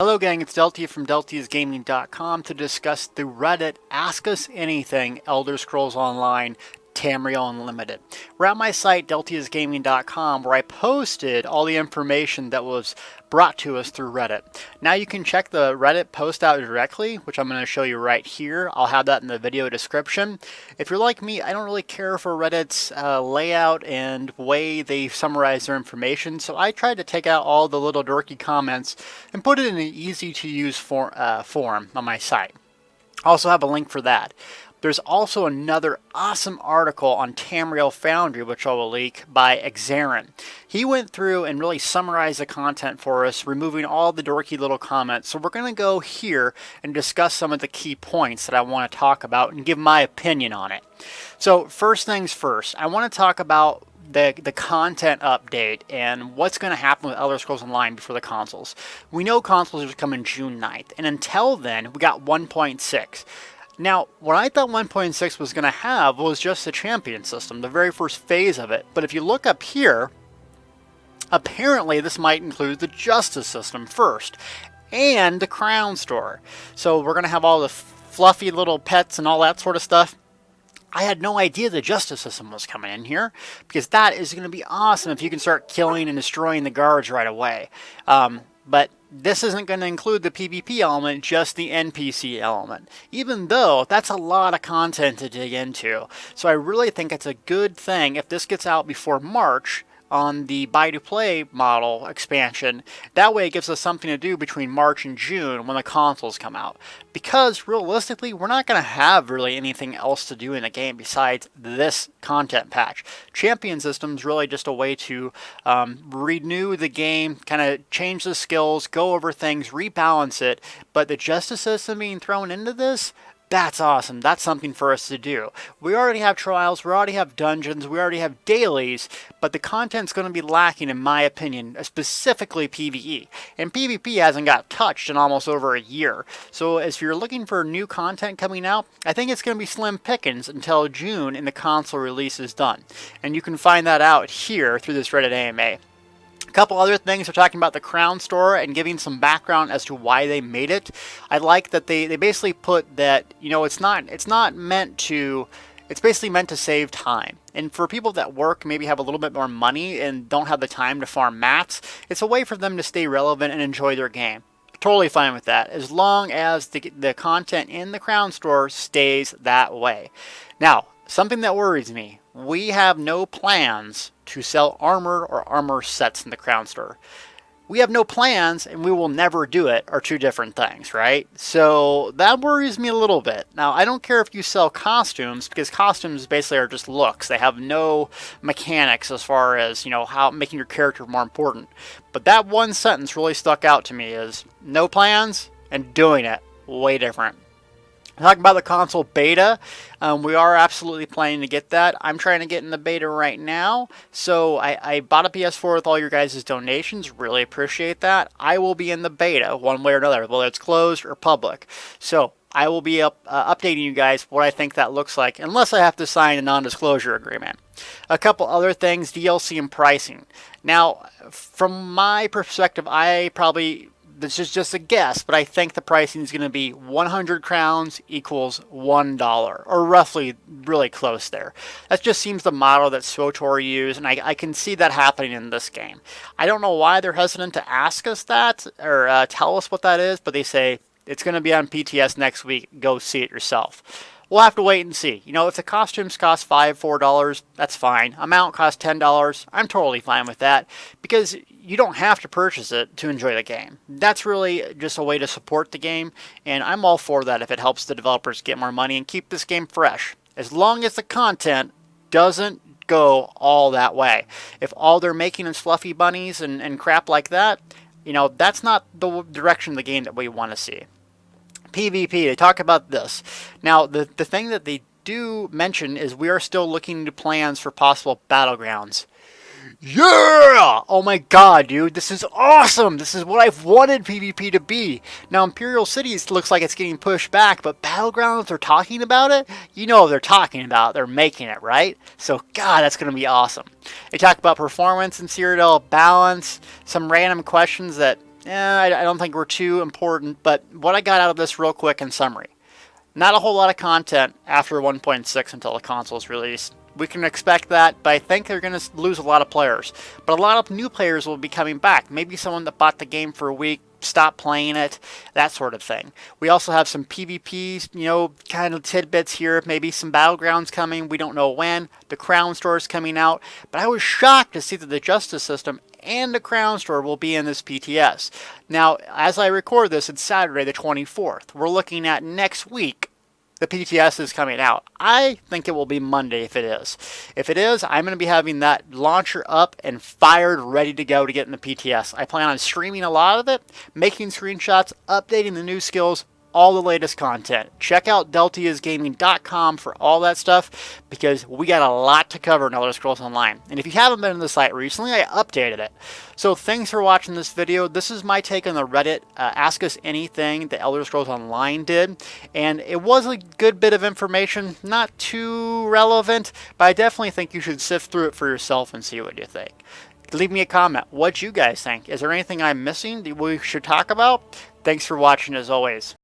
Hello gang, it's Deltia from deltiasgaming.com to discuss the Reddit Ask Us Anything Elder Scrolls Online Tamriel Unlimited. We're at my site deltiasgaming.com where I posted all the information that was brought to us through Reddit. Now you can check the Reddit post out directly, which I'm going to show you right here. I'll have that in the video description. If you're like me, I don't really care for Reddit's layout and way they summarize their information, so I tried to take out all the little dorky comments and put it in an easy to use form on my site. I also have a link for that. There's also another awesome article on Tamriel Foundry, which I will link, by Xarin. He went through and really summarized the content for us, removing all the dorky little comments. So we're going to go here and discuss some of the key points that I want to talk about and give my opinion on it. So first things first, I want to talk about the content update and what's going to happen with Elder Scrolls Online before the consoles. We know consoles are coming June 9th, and until then, we got 1.6. Now, what I thought 1.6 was going to have was just the champion system, the very first phase of it. But if you look up here, apparently this might include the justice system first, and the crown store. So we're going to have all the fluffy little pets and all that sort of stuff. I had no idea the justice system was coming in here, because that is going to be awesome if you can start killing and destroying the guards right away. But this isn't going to include the PvP element, just the NPC element, even though that's a lot of content to dig into. So I really think it's a good thing if this gets out before March on the buy-to-play model expansion. That way it gives us something to do between March and June when the consoles come out. Because realistically, we're not going to have really anything else to do in the game besides this content patch. Champion system's really just a way to renew the game, kind of change the skills, go over things, rebalance it. But the justice system being thrown into this, that's awesome. That's something for us to do. We already have trials, we already have dungeons, we already have dailies, but the content's going to be lacking in my opinion, specifically PvE. And PvP hasn't got touched in almost over a year. So if you're looking for new content coming out, I think it's going to be slim pickings until June and the console release is done. And you can find that out here through this Reddit AMA. A couple other things, we're talking about the crown store and giving some background as to why they made it. I like that they basically put that, you know, it's not meant to, it's basically meant to save time. And for people that work, maybe have a little bit more money and don't have the time to farm mats, it's a way for them to stay relevant and enjoy their game. Totally fine with that, as long as the content in the crown store stays that way. Now, something that worries me, we have no plans to sell armor or armor sets in the crown store. We have no plans and we will never do it are two different things, right? So that worries me a little bit. Now, I don't care if you sell costumes, because costumes basically are just looks. They have no mechanics as far as, you know, how making your character more important. But that one sentence really stuck out to me, is no plans and doing it way different. Talking about the console beta, we are absolutely planning to get that. I'm trying to get in the beta right now. So I bought a PS4 with all your guys' donations. Really appreciate that. I will be in the beta one way or another, whether it's closed or public. So I will be updating you guys what I think that looks like, unless I have to sign a non-disclosure agreement. A couple other things, DLC and pricing. Now, from my perspective, this is just a guess, but I think the pricing is going to be 100 crowns equals $1, or roughly really close there. That just seems the model that SWTOR used, and I can see that happening in this game. I don't know why they're hesitant to ask us that, or tell us what that is, but they say, it's going to be on PTS next week, go see it yourself. We'll have to wait and see. You know, if the costumes cost $4, that's fine. A mount costs $10, I'm totally fine with that, because you don't have to purchase it to enjoy the game. That's really just a way to support the game, and I'm all for that if it helps the developers get more money and keep this game fresh, as long as the content doesn't go all that way. If all they're making is fluffy bunnies and crap like that, you know, that's not the direction of the game that we want to see. PvP, they talk about this. Now, the thing that they do mention is we are still looking into plans for possible battlegrounds. Yeah! Oh my god, dude, this is awesome! This is what I've wanted PvP to be. Now, Imperial Cities looks like it's getting pushed back, but Battlegrounds, they're talking about it? You know what they're talking about. They're making it, right? So, god, that's going to be awesome. They talk about performance in Cyrodiil, balance, some random questions that I don't think were too important, but what I got out of this real quick in summary. Not a whole lot of content after 1.6 until the console's release. We can expect that, but I think they're going to lose a lot of players. But a lot of new players will be coming back. Maybe someone that bought the game for a week, stopped playing it, that sort of thing. We also have some PvPs, kind of tidbits here. Maybe some Battlegrounds coming. We don't know when. The Crown Store is coming out. But I was shocked to see that the Justice System and the Crown Store will be in this PTS. Now, as I record this, it's Saturday the 24th. We're looking at next week. The PTS is coming out. I think it will be Monday if it is. If it is, I'm going to be having that launcher up and fired, ready to go to get in the PTS. I plan on streaming a lot of it, making screenshots, updating the new skills, all the latest content. Check out deltiasgaming.com for all that stuff, because we got a lot to cover in Elder Scrolls Online. And if you haven't been to the site recently, I updated it. So thanks for watching this video. This is my take on the Reddit Ask Us Anything that Elder Scrolls Online did. And it was a good bit of information, not too relevant, but I definitely think you should sift through it for yourself and see what you think. Leave me a comment. What you guys think? Is there anything I'm missing that we should talk about? Thanks for watching as always.